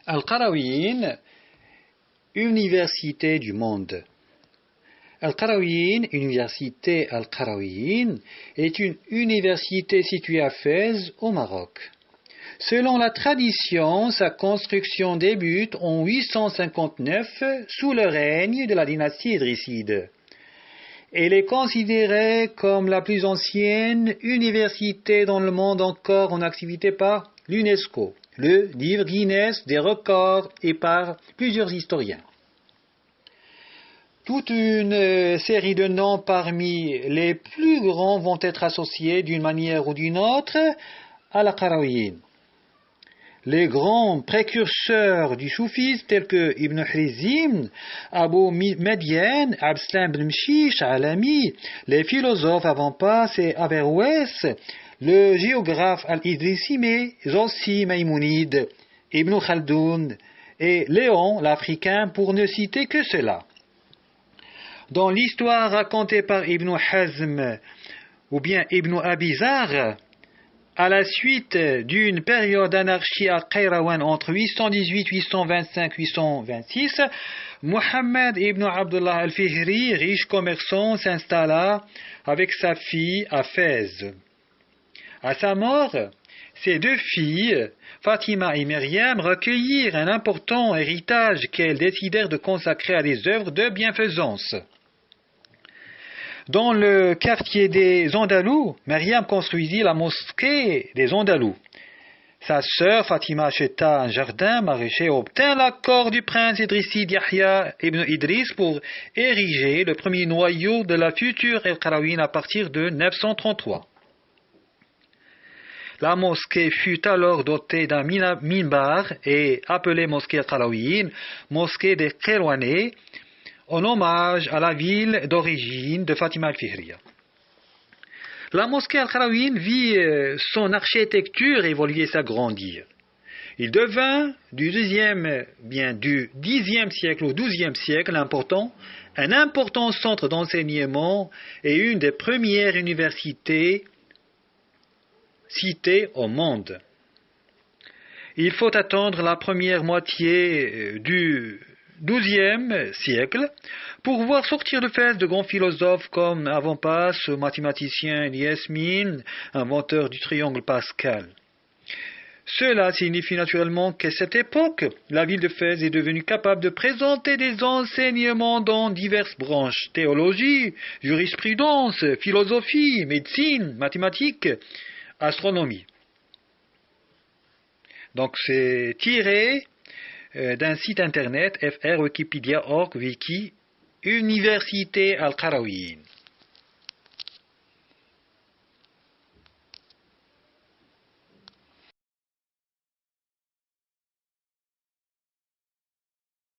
Al-Qarawiyyin, Université du monde. Al-Qarawiyyin, Université Al-Qarawiyyin, est une université située à Fès, au Maroc. Selon la tradition, sa construction débute en 859 sous le règne de la dynastie idrisside. Elle est considérée comme la plus ancienne université dans le monde encore en activité par l'UNESCO, le livre Guinness des records, et par plusieurs historiens. Toute une série de noms parmi les plus grands vont être associés d'une manière ou d'une autre à la Qarawiyyin. Les grands précurseurs du soufisme tels que Ibn Khrizim, Abu Medyan, Abslam ibn Mshish, Alami, les philosophes avant pas, c'est Averroès, le géographe Al-Idrissi, mais aussi Maïmonide, Ibn Khaldoun et Léon l'Africain, pour ne citer que cela. Dans l'histoire racontée par Ibn Hazm ou bien Ibn Abizar, à la suite d'une période d'anarchie à Qayrawan entre 818, 825, 826, Mohammed ibn Abdullah al-Fihri, riche commerçant, s'installa avec sa fille à Fès. À sa mort, ses deux filles, Fatima et Myriam, recueillirent un important héritage qu'elles décidèrent de consacrer à des œuvres de bienfaisance. Dans le quartier des Andalous, Myriam construisit la mosquée des Andalous. Sa sœur Fatima acheta un jardin maraîcher et obtint l'accord du prince idrisside Yahya ibn Idriss pour ériger le premier noyau de la future Al-Qarawiyyin à partir de 933. La mosquée fut alors dotée d'un minbar et appelée mosquée Al-Qarawiyyin, mosquée des Qayrouanais, en hommage à la ville d'origine de Fatima al-Fihriya. La mosquée Al-Qarawiyyin vit son architecture évoluer et s'agrandir. Il devint du 10e siècle au 12e siècle un important centre d'enseignement et une des premières universités citées au monde. Il faut attendre la première moitié du XIIe siècle pour voir sortir de Fès de grands philosophes comme Avant-Pass, mathématicien Yasmin, inventeur du triangle Pascal. Cela signifie naturellement qu'à cette époque, la ville de Fès est devenue capable de présenter des enseignements dans diverses branches: théologie, jurisprudence, philosophie, médecine, mathématiques, astronomie. Donc c'est tiré d'un site internet fr wikipedia.org wiki Université Al-Qarawiyyin.